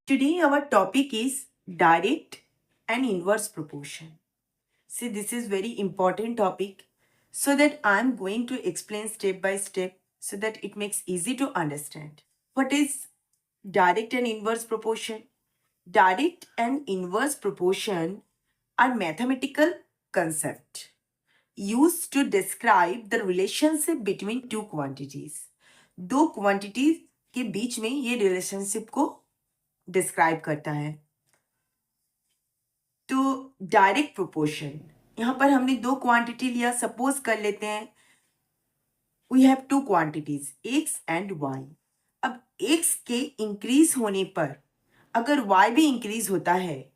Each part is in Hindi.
Today our topic is direct and inverse proportion. See, this is very important topic so that I am going to explain step by step so that it makes easy to understand. What is direct and inverse proportion? Direct and inverse proportion are mathematical concept used to describe the relationship between two quantities. दो क्वांटिटीज के बीच में ये रिलेशनशिप को डिस्क्राइब करता है. तो डायरेक्ट प्रोपोर्शन, यहां पर हमने दो क्वांटिटी लिया. सपोज कर लेते हैं we have two quantities X and Y. अब एक्स के इंक्रीज होने पर अगर वाई भी इंक्रीज होता है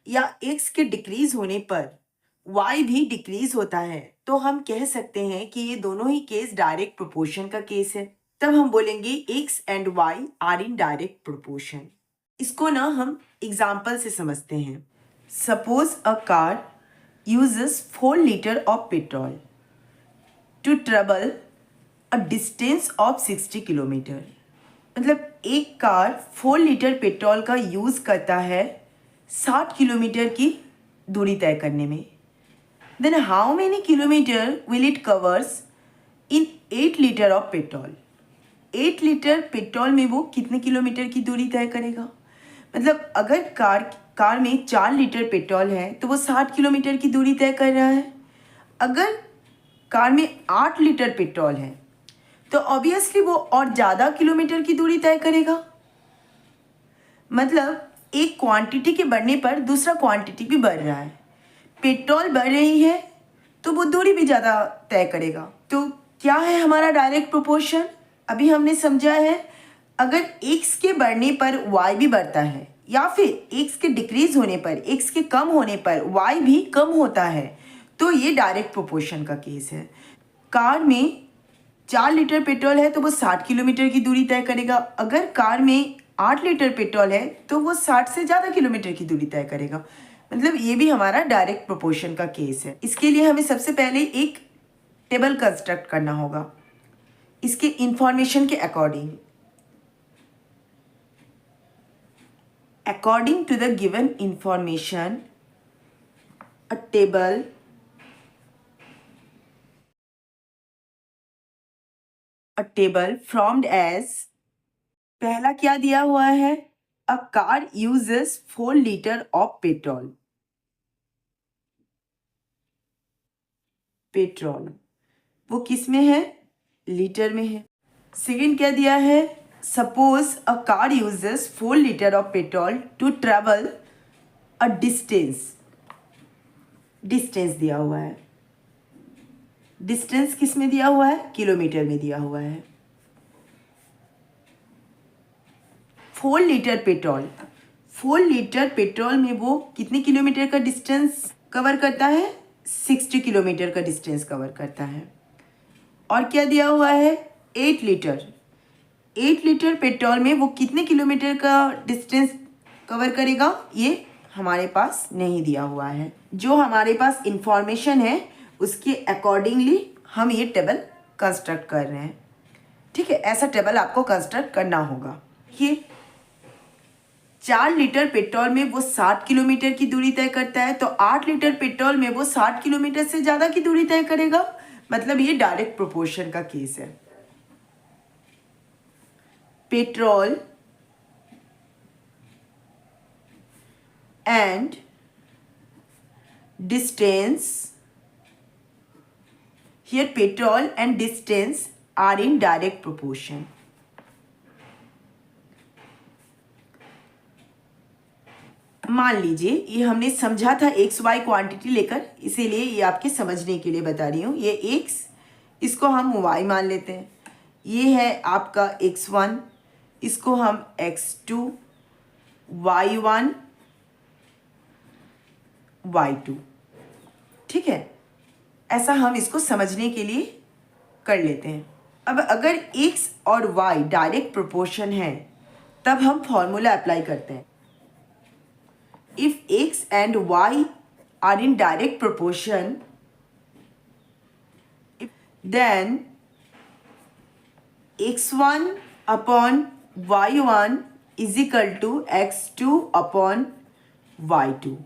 या एक्स के डिक्रीज होने पर वाई भी डिक्रीज होता है तो हम कह सकते हैं कि ये दोनों ही केस डायरेक्ट प्रोपोर्शन का केस है. तब हम बोलेंगे X and Y are in direct proportion. इसको ना हम एग्जाम्पल से समझते हैं. Suppose a car uses 4 litre of petrol to travel a distance of 60 kilometre. मतलब एक कार 4 लीटर पेट्रोल का यूज करता है 60 किलोमीटर की दूरी तय करने में. Then how many kilometre will it covers in 8 litre of petrol. 8 litre petrol में वो कितने किलोमीटर की दूरी तय करेगा. मतलब अगर कार में 4 लीटर पेट्रोल है तो वो 60 किलोमीटर की दूरी तय कर रहा है. अगर कार में 8 लीटर पेट्रोल है तो ऑब्वियसली वो और ज़्यादा किलोमीटर की दूरी तय करेगा. मतलब एक क्वांटिटी के बढ़ने पर दूसरा क्वांटिटी भी बढ़ रहा है. पेट्रोल बढ़ रही है तो वो दूरी भी ज़्यादा तय करेगा. तो क्या है हमारा डायरेक्ट प्रोपोर्शन. अभी हमने समझा है अगर x के बढ़ने पर y भी बढ़ता है या फिर x के डिक्रीज होने पर, x के कम होने पर y भी कम होता है तो ये डायरेक्ट प्रोपोर्शन का केस है. कार में 4 लीटर पेट्रोल है तो वो 60 किलोमीटर की दूरी तय करेगा. अगर कार में 8 लीटर पेट्रोल है तो वो 60 से ज़्यादा किलोमीटर की दूरी तय करेगा. मतलब ये भी हमारा डायरेक्ट प्रोपोर्शन का केस है. इसके लिए हमें सबसे पहले एक टेबल कंस्ट्रक्ट करना होगा इसके इंफॉर्मेशन के according. According to the given information, a table formed as, पहला क्या दिया हुआ है, a car uses 4 liter of petrol. Petrol वो किस में है, लीटर में है. सेकेंड क्या दिया है, suppose a car uses 4 litre of petrol to travel a distance दिया हुआ है. डिस्टेंस किस में दिया हुआ है, किलोमीटर में दिया हुआ है. 4 लीटर पेट्रोल में वो कितने किलोमीटर का डिस्टेंस कवर करता है, 60 किलोमीटर का डिस्टेंस कवर करता है. और क्या दिया हुआ है, 8 लीटर पेट्रोल में वो कितने किलोमीटर का डिस्टेंस कवर करेगा, ये हमारे पास नहीं दिया हुआ है. जो हमारे पास इंफॉर्मेशन है उसके अकॉर्डिंगली हम ये टेबल कंस्ट्रक्ट कर रहे हैं. ठीक है, ऐसा टेबल आपको कंस्ट्रक्ट करना होगा. ये 4 लीटर पेट्रोल में वो 60 किलोमीटर की दूरी तय करता है तो 8 लीटर पेट्रोल में वो 60 किलोमीटर से ज़्यादा की दूरी तय करेगा. मतलब ये डायरेक्ट प्रोपोर्शन का केस है. Petrol and distance, here petrol and distance are in direct proportion. मान लीजिए ये हमने समझा था एक्स वाई क्वांटिटी लेकर, इसीलिए ये आपके समझने के लिए बता रही हूँ. ये एक्स, इसको हम वाई मान लेते हैं. ये है आपका x1, इसको हम x2, y1, y2. ठीक है, ऐसा हम इसको समझने के लिए कर लेते हैं. अब अगर x और y डायरेक्ट प्रोपोर्शन है तब हम फॉर्मूला अप्लाई करते हैं. If x and y are in direct proportion then x1 upon y1 is equal to x2 upon y2।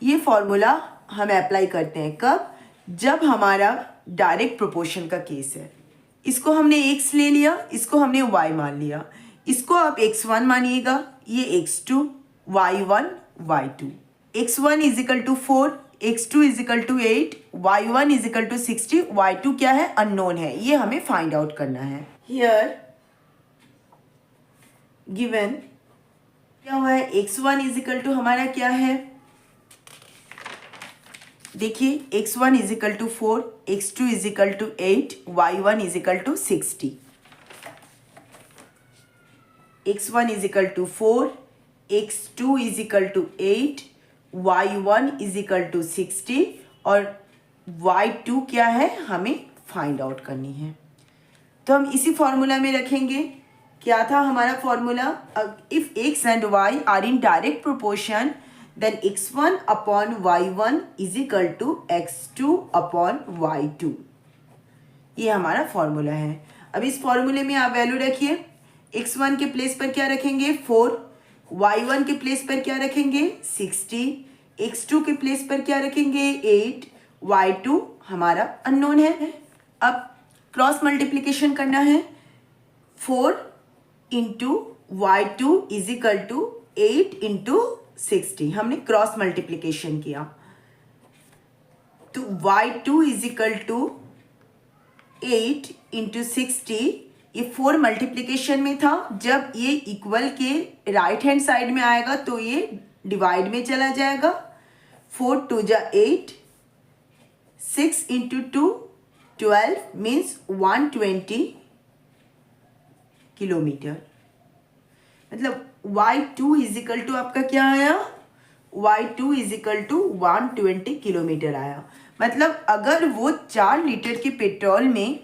ये फॉर्मूला हम अप्लाई करते हैं कब? जब हमारा डायरेक्ट प्रोपोर्शन का केस है। इसको हमने x ले लिया, इसको हमने y मान लिया, इसको आप x1 मानिएगा, ये x2, y1, y2। x1 is equal to 4, x2 is equal to 8, y1 is equal to 60, y2 क्या है? अननोन है, ये हमें फाइंड आउट करना है। हियर गिवन क्या हुआ है? x1 इज इक्वल टू हमारा क्या है? देखिए x1 is equal to 4, x2 is equal to 8, y1 is equal to 60। x1 is equal to 4, x2 is equal to 8, y1 is equal to 60 और y2 क्या है? हमें फाइंड आउट करनी है। तो हम इसी फॉर्मूला में रखेंगे। क्या था हमारा formula? If x and y are in direct proportion then x1 upon y1 is equal to x2 upon y2। ये हमारा फॉर्मूला है। अब इस फॉर्मूले में आप वैल्यू रखिए। x1 के प्लेस पर क्या रखेंगे? 4, y1 के प्लेस पर क्या रखेंगे? 60, x2 के प्लेस पर क्या रखेंगे? 8, y2 हमारा अननोन है। अब क्रॉस मल्टीप्लिकेशन करना है। 4 into y2 is equal to 8 into 60। हमने क्रॉस मल्टीप्लिकेशन किया तो y2 is equal to 8 into 60। ये 4 मल्टीप्लिकेशन में था, जब ये इक्वल के राइट हैंड साइड में आएगा तो ये डिवाइड में चला जाएगा। 4 2 जा 8, 6 इंटू 2 12 मीन्स 120 किलोमीटर। मतलब y2 इज इक्वल टू आपका क्या आया? y2 is equal to 120 kilometre आया। मतलब अगर वो 4 लीटर के पेट्रोल में,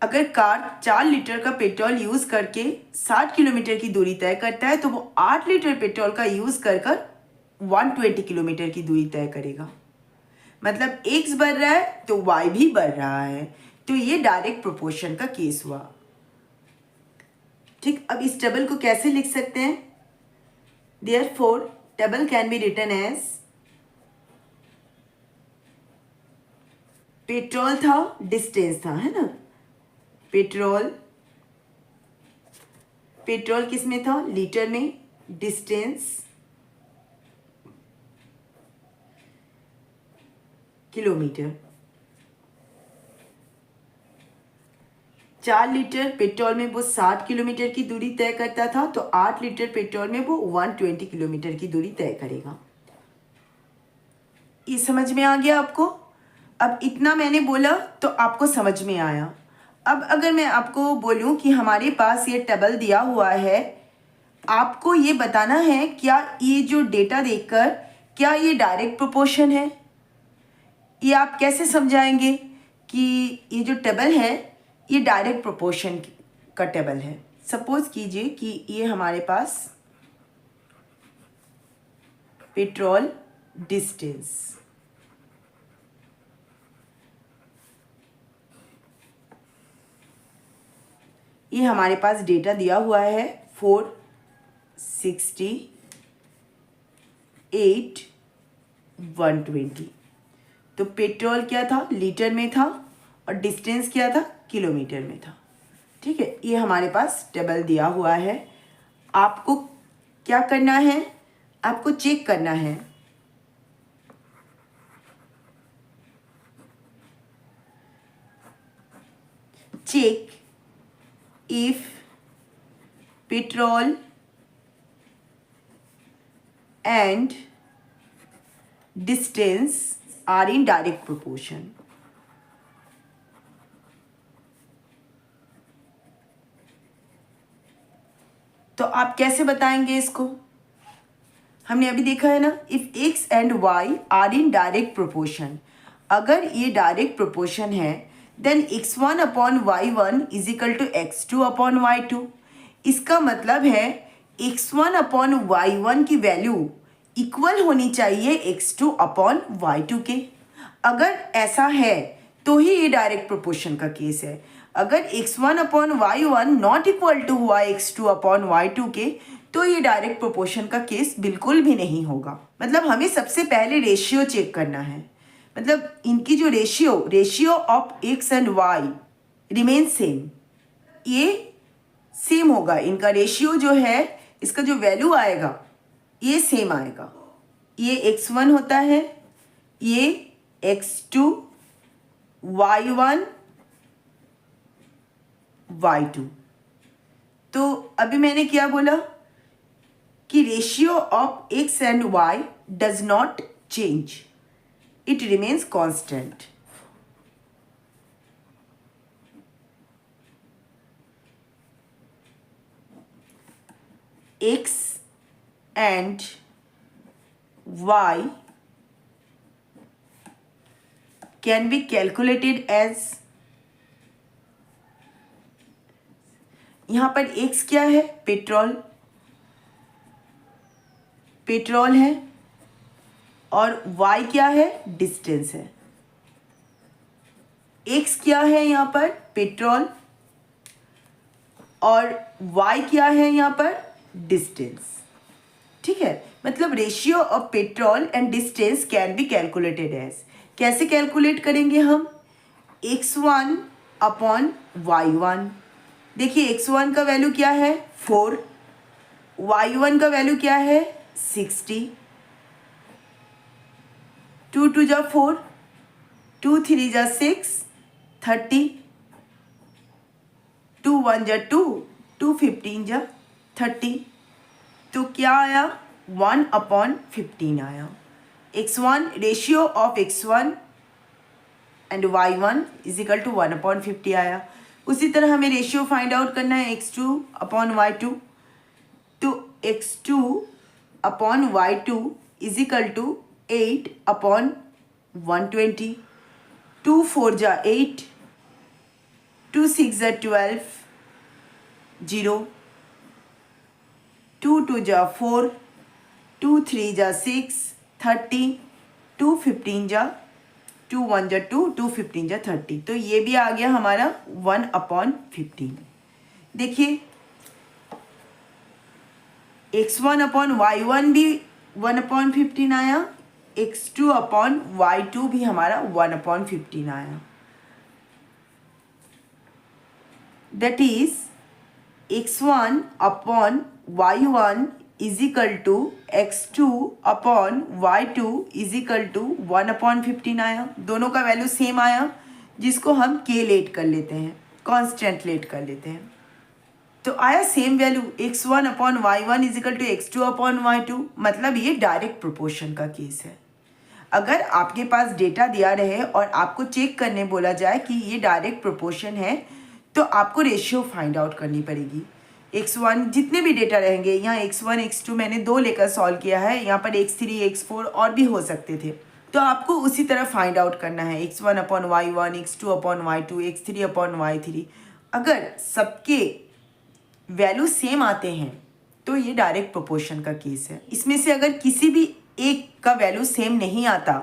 अगर कार 4 लीटर का पेट्रोल यूज करके 60 किलोमीटर की दूरी तय करता है तो वो 8 लीटर पेट्रोल का यूज कर 120 किलोमीटर की दूरी तय करेगा। मतलब x बढ़ रहा है तो y भी बढ़ रहा है। तो ये डायरेक्ट प्रोपोर्शन का केस हुआ। ठीक, अब इस टेबल को कैसे लिख सकते हैं? Therefore, table can be written as petrol था, डिस्टेंस था, है ना? पेट्रोल किस में था? लीटर में, डिस्टेंस किलोमीटर। 4 लीटर पेट्रोल में वो 60 किलोमीटर की दूरी तय करता था, तो 8 लीटर पेट्रोल में वो 120 किलोमीटर की दूरी तय करेगा। ये समझ में आ गया आपको? अब इतना मैंने बोला तो आपको समझ में आया। अब अगर मैं आपको बोलूं कि हमारे पास ये टेबल दिया हुआ है, आपको ये बताना है क्या ये जो डेटा देखकर क्या ये डायरेक्ट प्रोपोर्शन है? ये आप कैसे समझाएंगे कि ये जो टेबल है ये डायरेक्ट प्रोपोर्शन का टेबल है? सपोज कीजिए कि ये हमारे पास पेट्रोल डिस्टेंस, ये हमारे पास डेटा दिया हुआ है 460, 8, 120। तो पेट्रोल क्या था? लीटर में था और डिस्टेंस क्या था? किलोमीटर में था। ठीक है, ये हमारे पास टेबल दिया हुआ है। आपको क्या करना है? आपको चेक करना है। Check if petrol and distance are in direct proportion. तो आप कैसे बताएंगे इसको? हमने अभी देखा है ना, if x and y are in direct proportion. अगर ये डायरेक्ट प्रोपोर्शन है then x1 upon y1 is equal to x2 upon y2। इसका मतलब है x1 अपॉन y1 की वैल्यू इक्वल होनी चाहिए x2 अपॉन y2 के। अगर ऐसा है तो ही ये डायरेक्ट प्रोपोर्शन का केस है। अगर x1 upon y1 not equal to हुआ x2 अपॉन y2 के, तो ये डायरेक्ट प्रोपोर्शन का केस बिल्कुल भी नहीं होगा। मतलब हमें सबसे पहले रेशियो चेक करना है, मतलब इनकी जो ratio of x and y remain same, ये सेम होगा। इनका रेशियो जो है, इसका जो वैल्यू आएगा ये सेम आएगा। ये x1 होता है, ये x2, y1, y2। तो अभी मैंने क्या बोला कि ratio of x and y does not change, it remains constant. x and y can be calculated as, यहां पर x क्या है? पेट्रोल है, और y क्या है? डिस्टेंस है। x क्या है यहां पर? पेट्रोल, और y क्या है यहां पर? डिस्टेंस। ठीक है, मतलब ratio of petrol and distance can be calculated as, कैसे कैलकुलेट करेंगे हम? x1 upon y1। देखिए x1 का वैल्यू क्या है? 4, y1 का वैल्यू क्या है? 60। 2 2 जा 4, 2 3 जा 6, 30, 2 1 जा 2, 2 15 जा 30। तो क्या आया? 1 अपॉन 15 आया। x1, ratio of x1 and y1 is equal to 1 upon 50 आया। उसी तरह हमें रेशियो फाइंड आउट करना है x2 अपॉन y2। तो x2 upon y2 is equal to 8 upon 120। 2 4 जा 8, 2 6 जा 12, 0, 2 2 जा 4, 2 3 जा 6, 30, 2 15 जा 2 1 जा 2, 2 15 जा 30। तो ये भी आ गया हमारा 1 अपॉन 15। देखिए x1 अपॉन y1 भी 1 अपॉन 15 आया, x2 अपॉन y2 भी हमारा 1 अपॉन 15 आया। That is x1 upon y1 is equal to x2 upon y2 is equal to 1 upon 15 आया। दोनों का वैल्यू सेम आया, जिसको हम k लेट कर लेते हैं, कांस्टेंट लेट कर लेते हैं। तो आया same value, x1 upon y1 is equal to x2 upon y2। मतलब ये डायरेक्ट प्रोपोर्शन का केस है। अगर आपके पास डेटा दिया रहे और आपको चेक करने बोला जाए कि ये डायरेक्ट प्रोपोर्शन है, तो आपको रेशियो फाइंड आउट करनी पड़ेगी। x1 जितने भी डेटा रहेंगे, यहाँ x1 x2 मैंने 2 लेकर सॉल्व किया है, यहाँ पर x3 x4 और भी हो सकते थे। तो आपको उसी तरह फाइंड आउट करना है, x1 upon y1, x2 upon y2, x3 upon y3। अगर सबके वैल्यू सेम आते हैं तो ये डायरेक्ट प्रोपोर्शन का केस है। इसमें से अगर किसी भी एक का वैल्यू सेम नहीं आता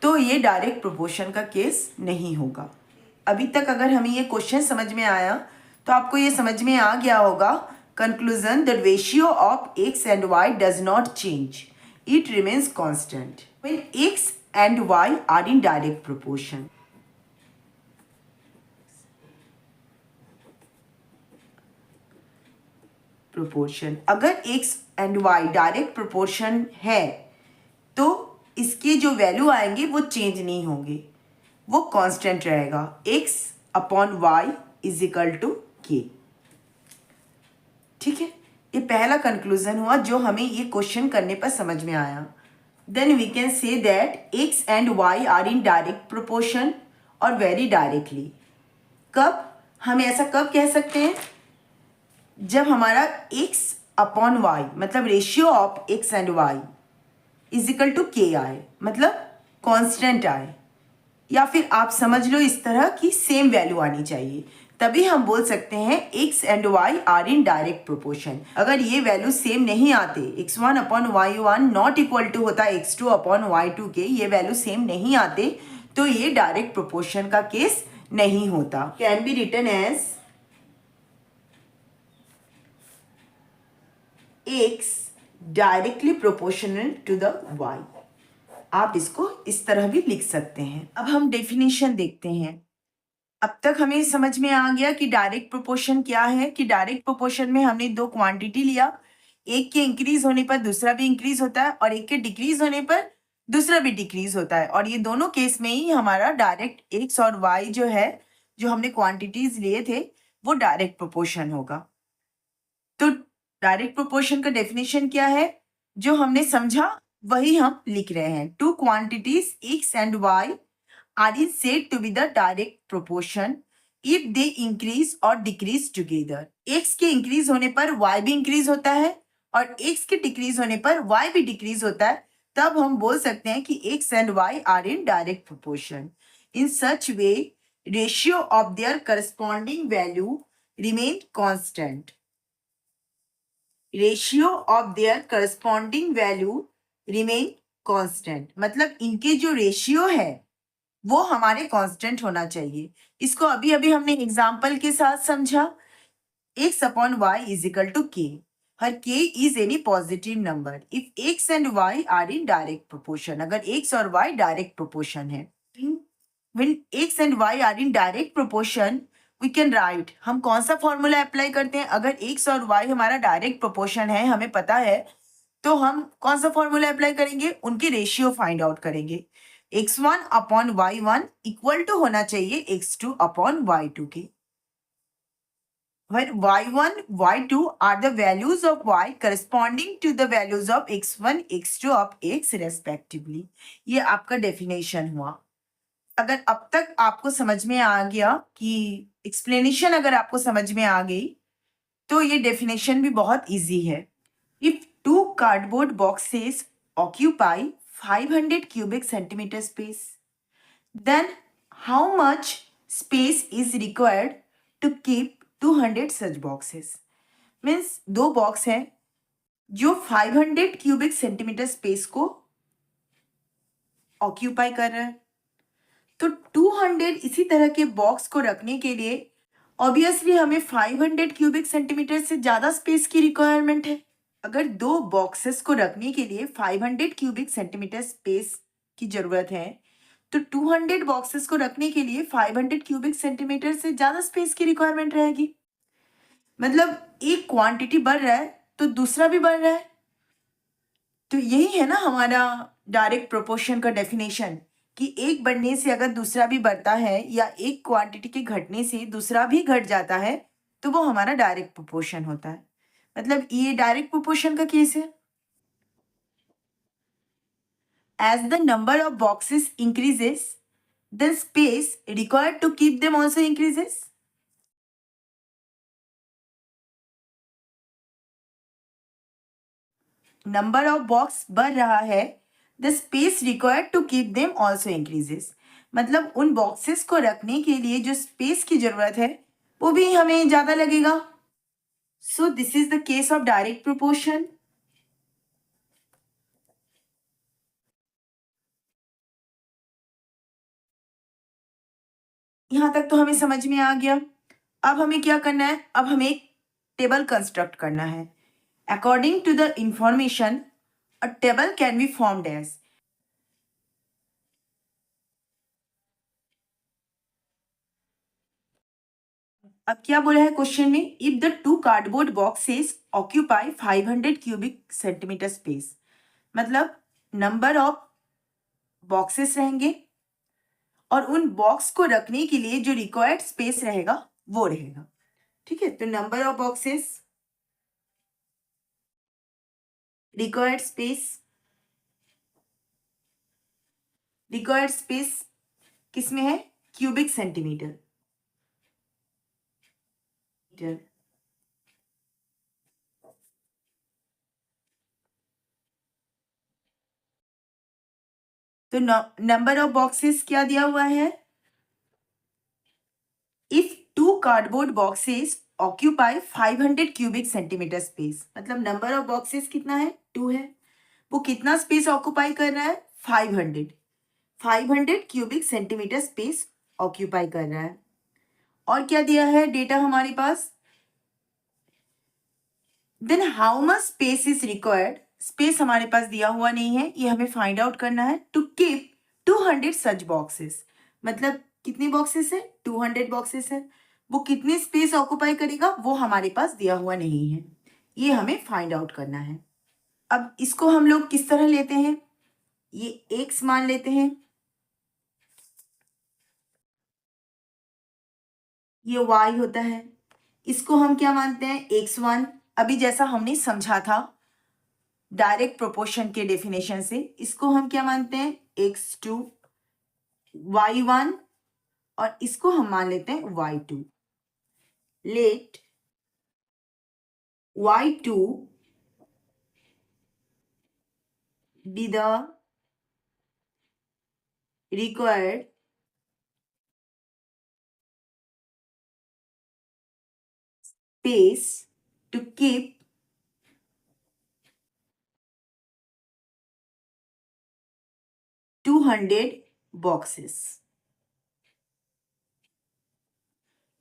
तो ये डायरेक्ट प्रोपोर्शन का केस नहीं होगा। अभी तक अगर हमें ये क्वेश्चन समझ में आया तो आपको ये समझ में आ गया होगा, conclusion, the ratio of x and y does not change, it remains constant when x and y are in direct proportion. Proportion, अगर x and y direct proportion है तो इसके जो वैल्यू आएंगे वो चेंज नहीं होंगे, वो कांस्टेंट रहेगा। x upon y is equal to k। ठीक है, ये पहला कंक्लूजन हुआ जो हमें ये क्वेश्चन करने पर समझ में आया। Then we can say that x and y are in direct proportion और वेरी डायरेक्टली। कब हम ऐसा कब कह सकते हैं? जब हमारा x अपॉन y मतलब ratio of x and y is equal to k आए, मतलब कांस्टेंट आए, या फिर आप समझ लो इस तरह की सेम वैल्यू आनी चाहिए, तभी हम बोल सकते हैं x and y are in direct proportion. अगर ये वैल्यू सेम नहीं आते, x1 upon y1 not equal to होता x2 अपॉन y2 के, ये वैल्यू सेम नहीं आते, तो ये डायरेक्ट प्रोपोर्शन का केस नहीं होता. Can be written as x directly proportional to the y. आप इसको इस तरह भी लिख सकते हैं. अब हम डेफिनेशन देखते हैं. अब तक हमें समझ में आ गया कि डायरेक्ट प्रोपोर्शन क्या है, कि डायरेक्ट प्रोपोर्शन में हमने दो क्वांटिटी लिया, एक के इंक्रीज होने पर दूसरा भी इंक्रीज होता है और एक के डिक्रीज होने पर दूसरा भी डिक्रीज होता है, और ये दोनों केस में ही हमारा डायरेक्ट एक्स और वाई जो है, जो हमने क्वांटिटीज लिए थे, वो डायरेक्ट प्रोपोर्शन होगा. तो डायरेक्ट प्रोपोर्शन का डेफिनेशन क्या है, जो हमने समझा वही हम लिख रहे हैं. Two quantities X and Y are said to be the direct proportion if they increase or decrease together. x के इंक्रीज होने पर y भी इंक्रीज होता है और x के डिक्रीज होने पर y भी डिक्रीज होता है, तब हम बोल सकते हैं कि x and y are in direct proportion. In such way, ratio of their corresponding value remain constant. Ratio of their corresponding value remain constant. मतलब इनके जो रेशियो है वो हमारे कांस्टेंट होना चाहिए. इसको अभी अभी हमने एग्जाम्पल के साथ समझा. x upon Y is equal to k. हर k is any positive number if x and y are in direct proportion. अगर x और y डायरेक्ट प्रोपोर्शन है, when x and y are in direct proportion we can write. हम कौन सा फॉर्मूला अप्लाई करते हैं? अगर x और y हमारा डायरेक्ट प्रोपोर्शन है, हमें पता है, तो हम कौन सा फॉर्मूला अप्लाई करेंगे? उनके रेशियो फाइंड आउट करेंगे. x1 upon y1 equal to होना चाहिए x2 अपॉन y2 के. Where y1, y2 are the values of y corresponding to the values of x1, x2 of x respectively. ये आपका डेफिनेशन हुआ. अगर अब तक आपको समझ में आ गया कि एक्सप्लेनेशन अगर आपको समझ में आ गई, तो ये डेफिनेशन भी बहुत इजी है. If two cardboard boxes occupy 500 cubic centimeter space, then how much space is required to keep 200 such boxes? Means दो बॉक्स हैं जो 500 क्यूबिक सेंटीमीटर स्पेस को ऑक्यूपाई कर रहा है. तो 200 इसी तरह के बॉक्स को रखने के लिए ऑब्वियसली हमें 500 क्यूबिक सेंटीमीटर से ज्यादा स्पेस की रिक्वायरमेंट है. अगर दो बॉक्सेस को रखने के लिए 500 क्यूबिक सेंटीमीटर स्पेस की जरूरत है, तो 200 बॉक्सेस को रखने के लिए 500 क्यूबिक सेंटीमीटर से ज्यादा स्पेस की रिक्वायरमेंट रहेगी. मतलब एक क्वांटिटी बढ़ रहा है तो दूसरा भी बढ़ रहा है. तो यही है ना हमारा डायरेक्ट प्रोपोर्शन का डेफिनेशन, कि एक बढ़ने से अगर दूसरा भी बढ़ता है या एक क्वांटिटी के घटने से दूसरा भी घट जाता है, तो वो हमारा डायरेक्ट प्रोपोर्शन होता है. मतलब ये डायरेक्ट प्रोपोर्शन का केस है. As the number of boxes increases, the space required to keep them also increases. Number of box बढ़ रहा है, the space required to keep them also increases. मतलब उन बॉक्सेस को रखने के लिए जो स्पेस की जरूरत है वो भी हमें ज्यादा लगेगा. So this is the case of direct proportion. यहां तक तो हमें समझ में आ गया. अब हमें क्या करना है? अब हमें एक टेबल कंस्ट्रक्ट करना है. According to the information, a table can be formed as. अब क्या बोला है क्वेश्चन में? If the two cardboard boxes occupy 500 cubic centimetre space. मतलब नंबर ऑफ बॉक्सेस रहेंगे और उन बॉक्स को रखने के लिए जो रिक्वायर्ड स्पेस रहेगा वो रहेगा. ठीक है, तो number of boxes, required space किस में है? Cubic centimetre. तो नंबर ऑफ बॉक्सेस क्या दिया हुआ है? If two cardboard boxes occupy 500 cubic centimetre space. मतलब नंबर ऑफ बॉक्सेस कितना है? 2 है. वो कितना स्पेस ऑक्यूपाई कर रहा है? 500 क्यूबिक सेंटीमीटर स्पेस ऑक्यूपाई कर रहा है. और क्या दिया है डेटा हमारे पास, then how much space is required, space हमारे पास दिया हुआ नहीं है, ये हमें फाइंड आउट करना है, टू कीप 200 सच बॉक्सेस, मतलब कितने बॉक्सेस है, 200 बॉक्सेस है, वो कितनी स्पेस ऑक्युपाई करेगा वो हमारे पास दिया हुआ नहीं है, ये हमें फाइंड आउट करना है। अब इसको हम लोग किस तरह लेते हैं, ये x मान लेते हैं, ये y होता है, इसको हम क्या मानते हैं, x1, अभी जैसा हमने समझा था डायरेक्ट प्रोपोर्शन के डेफिनेशन से, इसको हम क्या मानते हैं, x2, y1, और इसको हम मान लेते हैं y2। Let y2 be the required space to keep 200 boxes.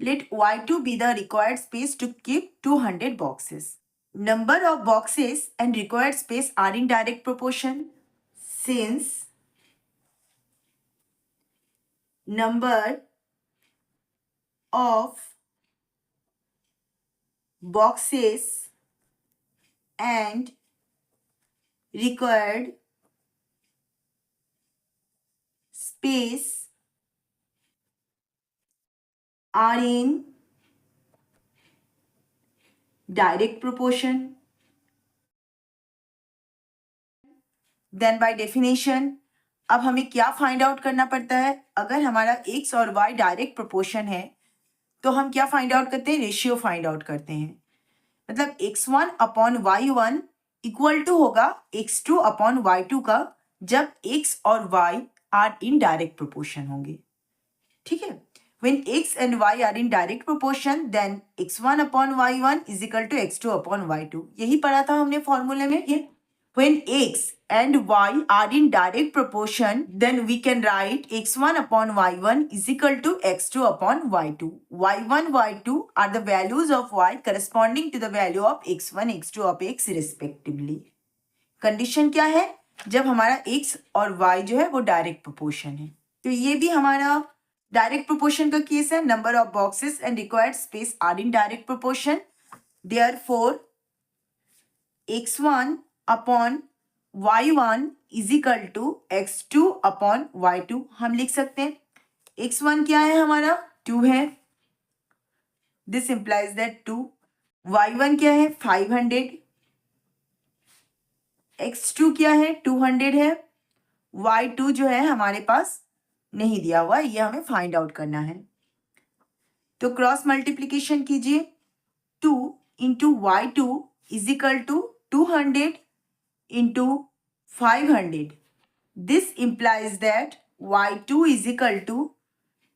Let y2 be the required space to keep 200 boxes. Number of boxes and required space are in direct proportion. Since number of boxes and required space are in direct proportion, then by definition अब हमें क्या फाइंड आउट करना पड़ता है, अगर हमारा x और y डायरेक्ट प्रोपोर्शन है तो हम क्या फाइंड आउट करते हैं, रेशियो फाइंड आउट करते हैं, मतलब x1 upon y1 equal to होगा x2 अपॉन y2 का, जब x और y are in direct proportion होंगे, ठीक है। When x and y are in direct proportion, then x1 upon y1 is equal to x2 upon y2, यही पढ़ा था हमने फॉर्मूले में ये। When x and y are in direct proportion, then we can write x1 upon y1 is equal to x2 upon y2. y1, y2 are the values of y corresponding to the value of x1, x2 of x respectively. Condition क्या है, जब हमारा x और y जो है वो डायरेक्ट प्रोपोर्शन है, तो ये भी हमारा डायरेक्ट प्रोपोर्शन का केस है। Number of boxes and required space are in direct proportion, therefore x1 upon y1 is equal to x2 upon y2, हम लिख सकते हैं x1 क्या है हमारा 2 है, दिस इंप्लाइज दैट 2, y1 क्या है 500, x2 क्या है 200 है, y2 जो है हमारे पास नहीं दिया हुआ, ये हमें फाइंड आउट करना है। तो क्रॉस मल्टीप्लीकेशन कीजिए, 2 into y2 is equal to 200 into 500, this implies that y2 is equal to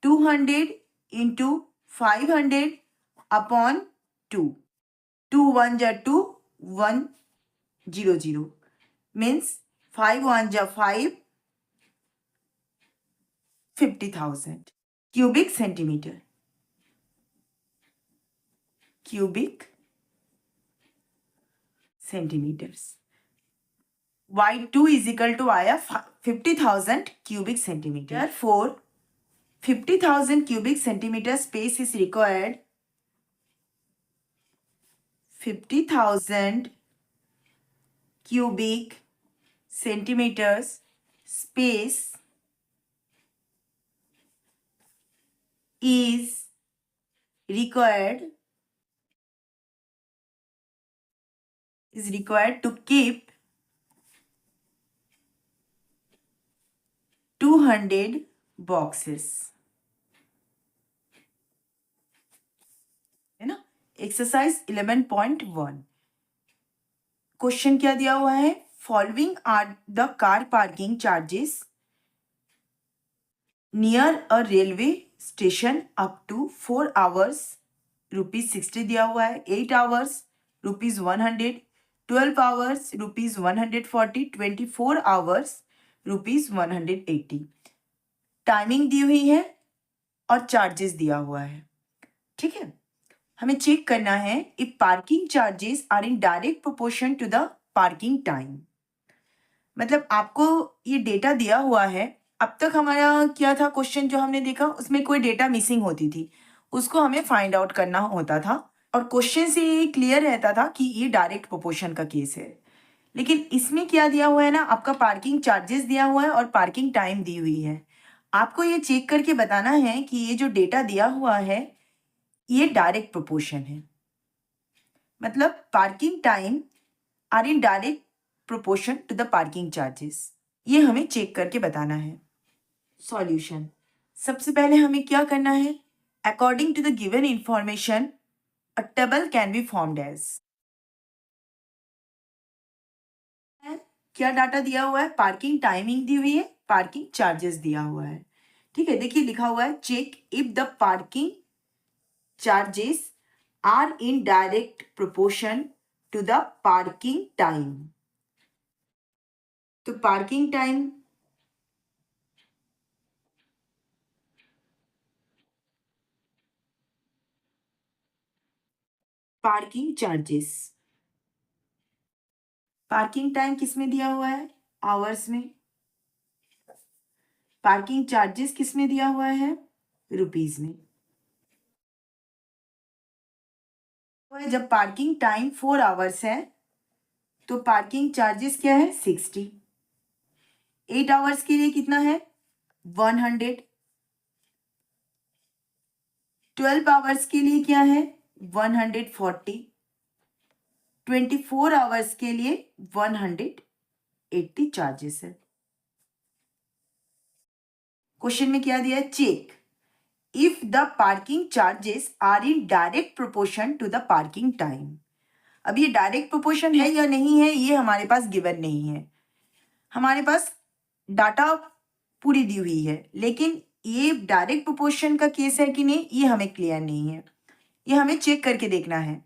200 into 500 upon 2. 2 1 जा 2, 1 0 0 means 5 1 जा 5, 50,000 cubic centimeter. Cubic centimeters. y2 is equal to आया 50,000 cubic centimeter. Therefore, 50,000 cubic centimeter space is required. 50,000 cubic centimeters space is required to keep 200 boxes, है ना। एक्सरसाइज 11.1 क्वेश्चन क्या दिया हुआ है, following are the car parking charges near a railway station up to 4 hours ₹60 दिया हुआ है, 8 hours ₹100, 12 hours ₹140, 24 hours ₹180, टाइमिंग दी हुई है और चार्जेस दिया हुआ है। ठीक है, हमें चेक करना है if parking charges are in direct proportion to the parking time. मतलब आपको ये डेटा दिया हुआ है, अब तक हमारा क्या था क्वेश्चन जो हमने देखा, उसमें कोई डेटा मिसिंग होती थी, उसको हमें फाइंड आउट करना होता था और क्वेश्चन से ये क्लियर रहता था कि ये डायरेक्ट प्रोपोर्शन का केस है। लेकिन इसमें क्या दिया हुआ है ना, आपका पार्किंग चार्जेस दिया हुआ है और पार्किंग टाइम दी हुई है। आपको ये चेक करके बताना है कि ये जो डेटा दिया हुआ है ये डायरेक्ट प्रोपोर्शन है, मतलब parking time are in direct proportion to the parking charges, ये हमें चेक करके बताना है। सॉल्यूशन, सबसे पहले हमें क्या करना है, according to the given information a table can be formed as. क्या डाटा दिया हुआ है, पार्किंग टाइमिंग दी हुई है, पार्किंग चार्जेस दिया हुआ है। ठीक है, देखिए लिखा हुआ है check if the parking charges are in direct proportion to the parking time. तो parking time parking charges, parking time किस में दिया हुआ है, आवर्स में, पार्किंग चार्जेस किस में दिया हुआ है, रुपीज में। तो जब पार्किंग टाइम 4 आवर्स है तो पार्किंग चार्जेस क्या है 60, 8 आवर्स के लिए कितना है 100, 12 आवर्स के लिए क्या है 140, 24 आवर्स के लिए 180 चार्जेस है। क्वेश्चन में क्या दिया है, check if the parking charges are in direct proportion to the parking time. अब ये डायरेक्ट प्रोपोर्शन है या नहीं है ये हमारे पास गिवन नहीं है, हमारे पास डाटा पूरी दी हुई है, लेकिन ये डायरेक्ट प्रोपोर्शन का केस है कि नहीं ये हमें क्लियर नहीं है, ये हमें चेक करके देखना है।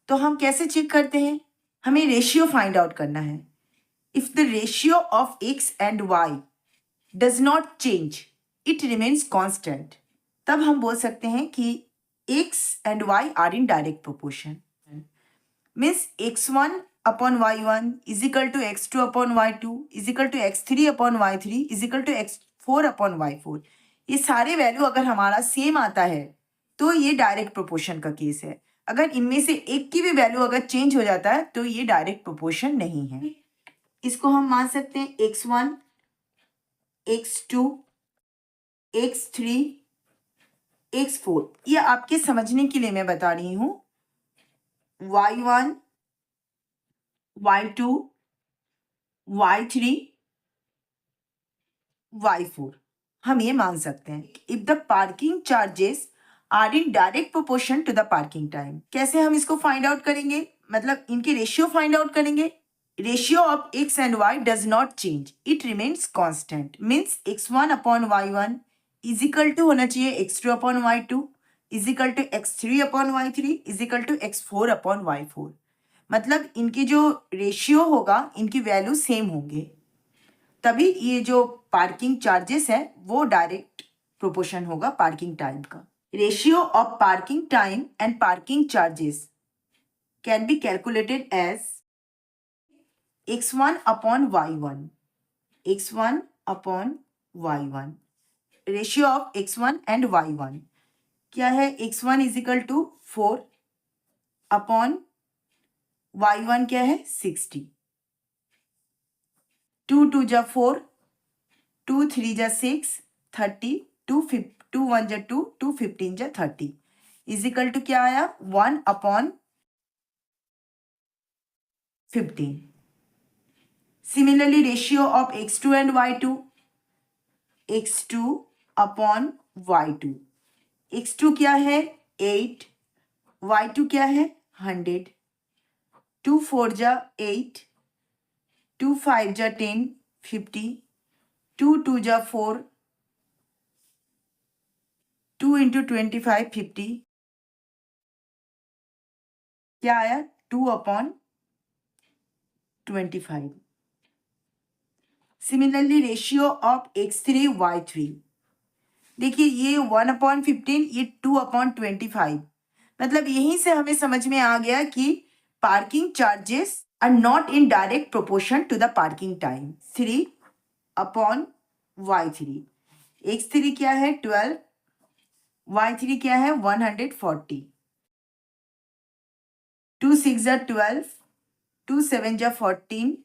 तो हम कैसे चेक करते हैं, हमें रेशियो फाइंड आउट करना है। If the ratio of X and Y does not change it remains constant, तब हम बोल सकते हैं कि X and Y are in direct proportion. Means x1 upon y1 is equal to x2 upon y2 is equal to x3 upon y3 is equal to x4 upon y4। ये सारे वैल्यू अगर हमारा सेम आता है तो ये डायरेक्ट प्रोपोर्शन का केस है। अगर इनमें से एक की भी वैल्यू अगर चेंज हो जाता है तो ये डायरेक्ट प्रोपोर्शन नहीं है। इसको हम मान सकते हैं x1, x2, x3, x4। ये आपके समझने के लिए मैं बता रही हूं, y1, y2, y3, y4 हम ये मान सकते हैं if the parking charges are in direct proportion to the parking time. कैसे हम इसको फाइंड आउट करेंगे, मतलब इनके रेशियो फाइंड आउट करेंगे। Ratio of x and y does not change it remains constant, means x1 upon y1 is equal to होना चाहिए x2 upon y2 is equal to x3 upon y3 is equal to x4 upon y4। मतलब इनकी जो रेशियो होगा इनकी वैल्यू सेम होंगे, तभी ये जो पार्किंग चार्जेस है वो डायरेक्ट प्रोपोर्शन होगा पार्किंग टाइम का। Ratio of parking time and parking charges can be calculated as x1 upon y1, x1 upon y1। Ratio of x1 and y1 क्या है, x1 is equal to 4 upon y1 क्या है 60, 2 2 जा 4, 2 3 जा 6, 30, 2 1 जा 2, 2 15 जा 30 इज इक्वल टू क्या आया 1 upon 15। Similarly ratio of x2 and y2, x2 upon y2, x2 क्या है 8, y2 क्या है 100, 2 4 जा 8, 2 5 जा 10, 50, 2 2 जा 4, 2 इंटू 25 50 क्या आया 2 upon 25। Similarly ratio of x3 y3, देखिए ये 1/15, ये 2/25, मतलब यहीं से हमें समझ में आ गया कि parking charges are not in direct proportion to the parking time. 3/y3, x3 क्या है 12, y3 क्या है 140, 2 6 जा 12, 2 7 जा 14,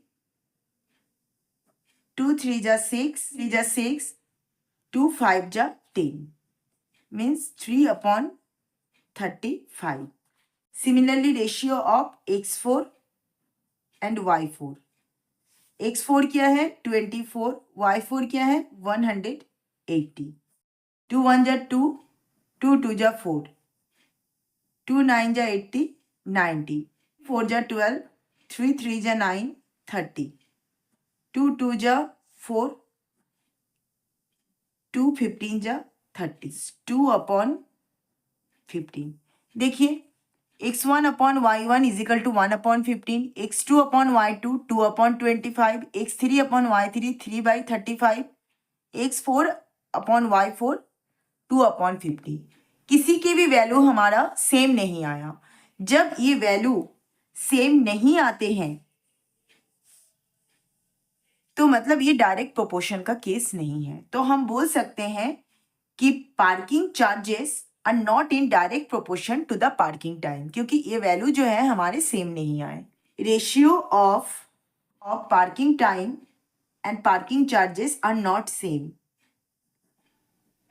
2 3 जा 6, 3 जा 6, 2 5 जा 10, means 3/35. Similarly, ratio of x4 and y4. x4 क्या है 24, y4 क्या है 180, 2 1 जा 2, 2 2 जा 4, 2 9 जा 80, 90, 4 जा 12, 3 3 जा 9, 30, 2 2 जा 4, 2 15 जा 30, 2/15। देखिए x1/y1 is equal to 1/15, x2/y2 2/25, x3/y3 3/35, x4/y4 2/50। किसी के भी वैल्यू हमारा सेम नहीं आया। जब ये वैल्यू सेम नहीं आते हैं तो मतलब ये डायरेक्ट प्रोपोर्शन का केस नहीं है। तो हम बोल सकते हैं कि parking charges are not in direct proportion to the parking time, क्योंकि ये वैल्यू जो है हमारे सेम नहीं आए। Ratio of parking time and parking charges are not same,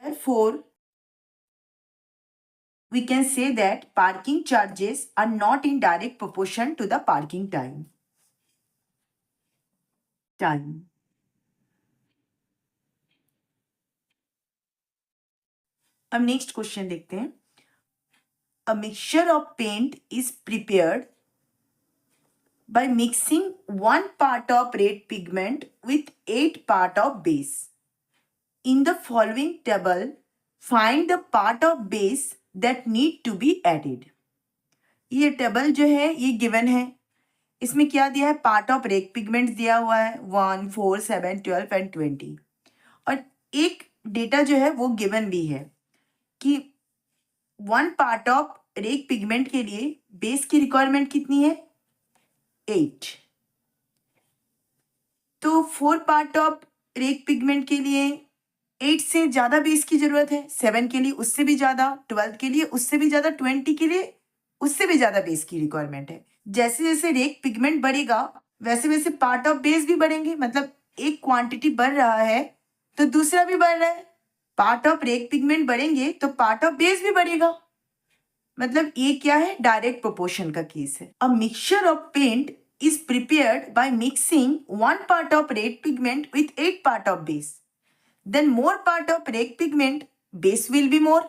therefore we can say that parking charges are not in direct proportion to the parking time. अब नेक्स्ट क्वेश्चन देखते हैं। A mixture of paint is prepared by mixing 1 part of red pigment with 8 part of base. In the following table, find the part of base that need to be added. ये टेबल जो है ये गिवन है। इसमें क्या दिया है, पार्ट ऑफ रेड पिगमेंट्स दिया हुआ है 1 4 7 12 एंड 20, और एक डेटा जो है वो गिवन भी है कि 1 पार्ट ऑफ रेड पिगमेंट के लिए बेस की रिक्वायरमेंट कितनी है 8, तो 4 पार्ट ऑफ रेड पिगमेंट के लिए 8 से ज्यादा बेस की जरूरत है, 7 के लिए उससे भी ज्यादा, 12 के लिए उससे भी ज्यादा, 20 के लिए उससे भी ज्यादा बेस की रिक्वायरमेंट है। जैसे जैसे रेड पिगमेंट बढ़ेगा वैसे वैसे पार्ट ऑफ बेस भी बढ़ेंगे, मतलब एक क्वांटिटी बढ़ रहा है तो दूसरा भी बढ़ रहा है। पार्ट ऑफ रेड पिगमेंट बढ़ेंगे तो पार्ट ऑफ बेस भी बढ़ेगा, मतलब ये क्या है डायरेक्ट प्रोपोर्शन का केस है। A mixture of paint is prepared by mixing 1 part of red pigment with 8 part of base. Then more part of red pigment, base will be more.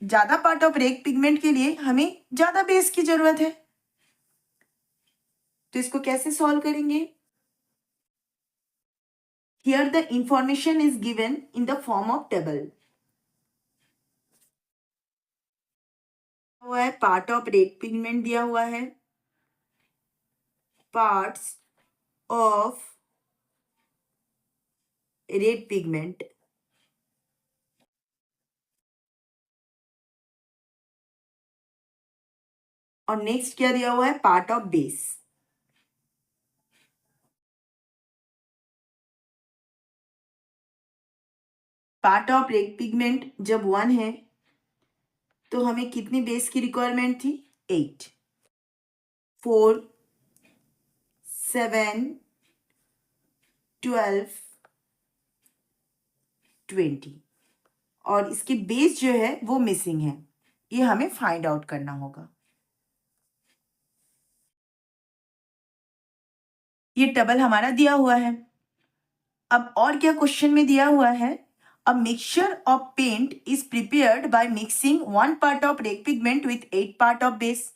ज्यादा part of red pigment के लिए हमें ज्यादा बेस की जरूरत है। तो इसको कैसे सॉल्व करेंगे? Here the information is given in the form of table. हुआ है पार्ट ऑफ रेड पिगमेंट दिया हुआ है, पार्ट्स ऑफ रेड पिगमेंट, और नेक्स्ट क्या दिया हुआ है part of base. Part of red pigment जब 1 है तो हमें कितनी बेस की रिक्वायरमेंट थी 8, 4 7 12 20, और इसकी बेस जो है वो मिसिंग है, ये हमें फाइंड आउट करना होगा। ये टेबल हमारा दिया हुआ है। अब और क्या क्वेश्चन में दिया हुआ है, a mixture of paint is prepared by mixing 1 part of red pigment with 8 part of base,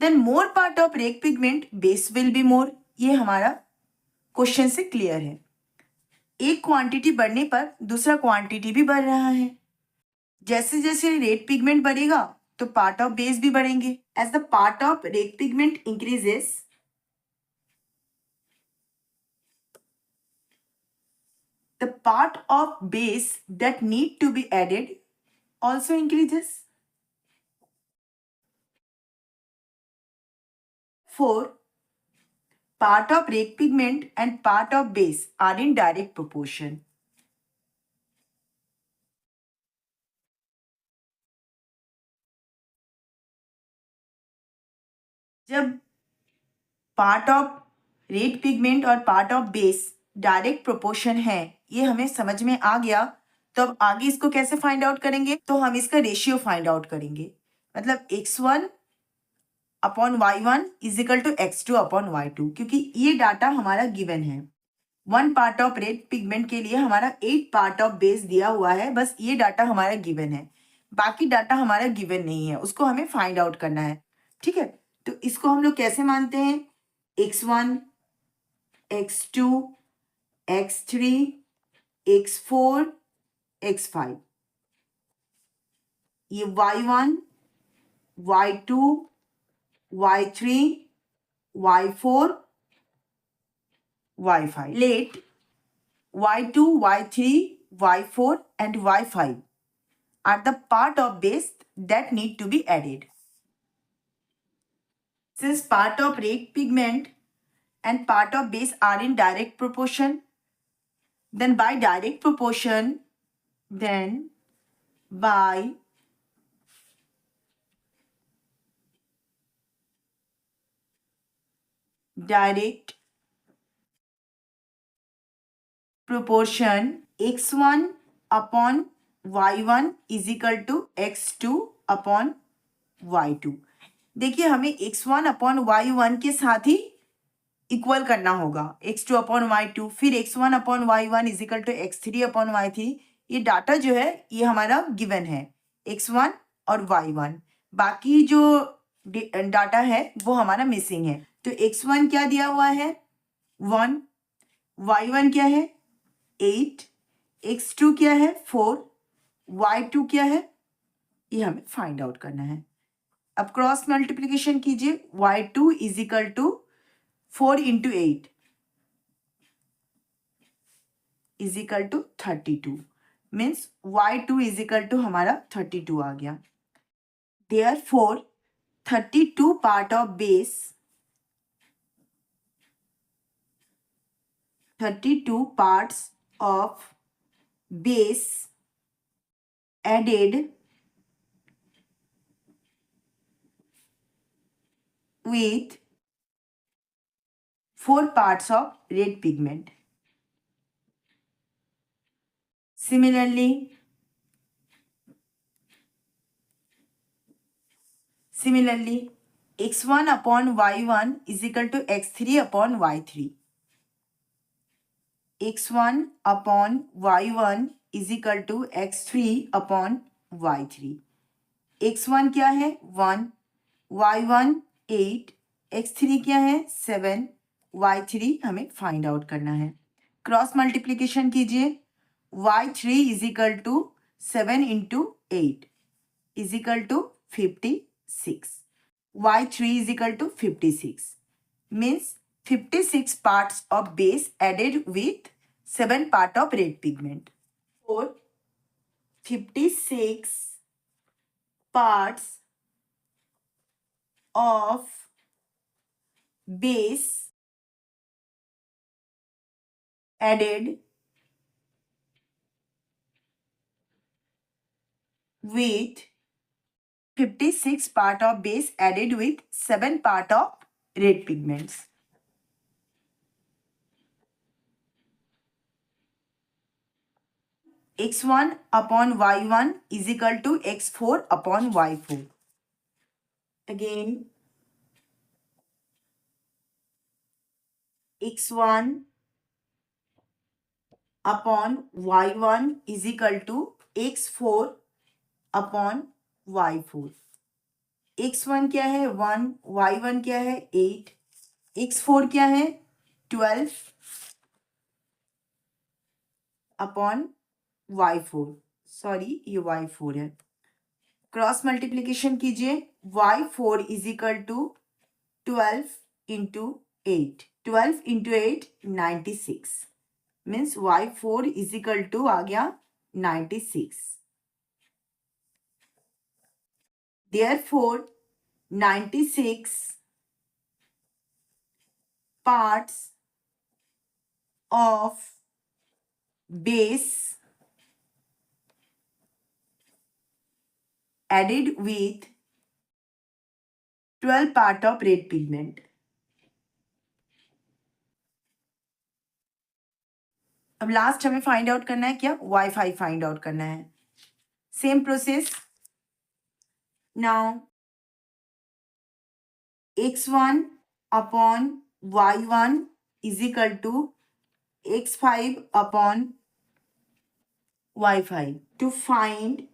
then more part of red pigment base will be more. ये हमारा क्वेश्चन से क्लियर है। एक क्वांटिटी बढ़ने पर दूसरा क्वांटिटी भी बढ़ रहा है। जैसे जैसे रेड पिगमेंट बढ़ेगा तो पार्ट ऑफ बेस भी बढ़ेंगे। As the part of red pigment increases, the part of base that need to be added also increases. 4. Part of red pigment and part of base are in direct proportion. जब पार्ट ऑफ रेड पिगमेंट और part of base direct proportion है, ये हमें समझ में आ गया, तो अब आगे इसको कैसे फाइंड आउट करेंगे? तो हम इसका रेशियो फाइंड आउट करेंगे, मतलब x1 upon y1 is equal to x2 upon y2, क्योंकि ये डाटा हमारा गिवन है। 1 पार्ट ऑफ रेड पिगमेंट के लिए हमारा 8 पार्ट ऑफ बेस दिया हुआ है, बस ये डाटा हमारा गिवन है, बाकी डाटा हमारा गिवन नहीं है, उसको हमें फाइंड आउट करना है। ठीक है, तो इसको हम लोग कैसे मानते हैं? x1, x2, x3, x4, x5, ये y1, y2, y3, y4, y5. Let y2, y3, y4 and y5 are the part of base that need to be added. Since part of red pigment and part of base are in direct proportion, then by direct proportion, by direct proportion, x1 upon y1 is equal to x2 upon y2. देखिए, हमें x1 अपॉन y1 के साथ ही इक्वल करना होगा, x2 अपॉन y2, फिर x1 upon y1 is equal to x3 upon y3. ये डाटा जो है ये हमारा गिवन है, x1 और y1, बाकी जो डाटा है वो हमारा मिसिंग है. तो x1 क्या दिया हुआ है? 1. y1 क्या है? 8. x2 क्या है? 4. y2 क्या है? ये हमें फाइंड आउट करना है. अब क्रॉस मल्टीप्लीकेशन कीजिए, y2 is equal to 4 into 8 is equal to 32, means y2 is equal to हमारा 32 आ गया. Therefore 32 part of base, 32 parts of base added with 4 parts of red pigment. Similarly, x1 upon y1 is equal to x3 upon y3. x1 upon y1 is equal to x3 upon y3. x1 क्या है? 1. y1 8. x3 क्या है? 7. y3 हमें फाइंड आउट करना है. क्रॉस मल्टीप्लीकेशन कीजिए, y3 is equal to 7 into 8 is equal to 56. y3 is equal to 56, means 56 parts of base added with 7 part of red pigment. Or 56 parts of base added with 56 part of base added with 7 part of red pigments. x1 upon y1 is equal to x4 upon y4. Again, x1 upon y1 is equal to x4 upon y4. x1 क्या है? 1. y1 क्या है? 8. x4 क्या है? 12 अपॉन y4. सॉरी, ये y4 है. क्रॉस मल्टीप्लीकेशन कीजिए, y4 is equal to 12 into 8. 12 into 8 96. Means y4 is equal to आ गया 96. Therefore 96 parts of base added with 12 part of red pigment. अब लास्ट हमें फाइंड आउट करना है क्या, y5 फाइंड आउट करना है. Same process. Now x1 upon y1 is equal to x5 upon y5 to find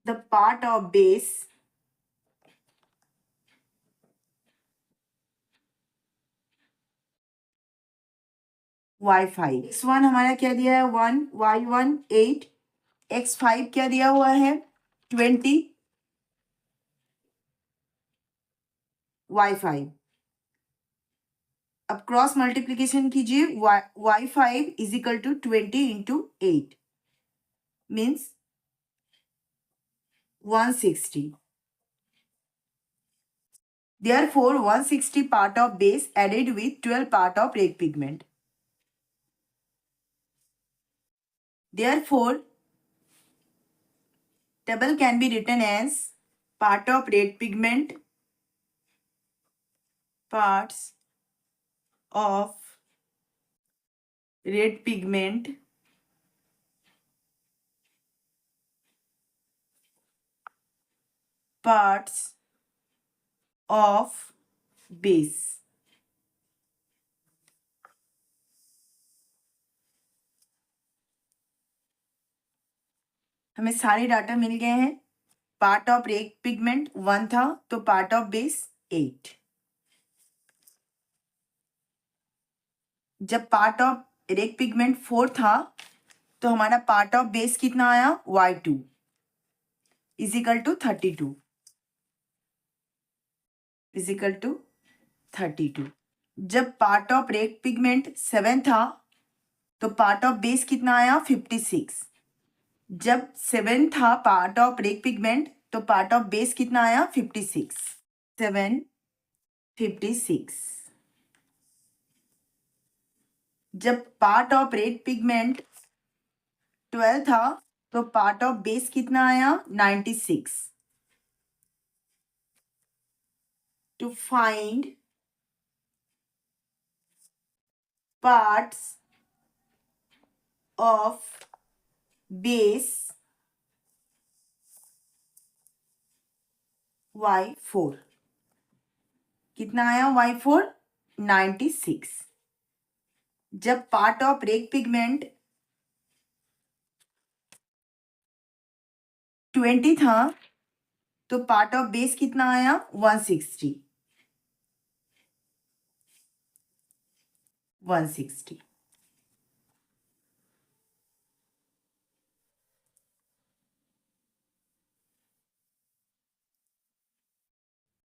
the part of base y5. x1 हमारा क्या दिया है 1, y1 8, x5 क्या दिया हुआ है 20, y5. अब क्रॉस मल्टीप्लीकेशन कीजिए. y5 is equal to 20 into 8 means 160. Therefore 160 part of base added with 12 part of red pigment. Therefore table can be written as part of red pigment, parts of red pigment, parts of base. हमें सारे डाटा मिल गए हैं. पार्ट ऑफ रेड पिगमेंट 1 था तो पार्ट ऑफ बेस 8. जब पार्ट ऑफ रेड पिगमेंट 4 था तो हमारा पार्ट ऑफ बेस कितना आया y2 is equal to 32 is equal to 32. जब पार्ट ऑफ रेड पिगमेंट 7 था तो पार्ट ऑफ बेस कितना आया 56. जब 7 था पार्ट ऑफ रेड पिगमेंट तो पार्ट ऑफ बेस कितना आया 56. 7 56. जब पार्ट ऑफ रेड पिगमेंट 12 था तो पार्ट ऑफ बेस कितना आया 96. To find parts of base y4 कितना आया y4 96. जब पार्ट ऑफ रेड पिगमेंट 20 था तो पार्ट ऑफ बेस कितना आया 160.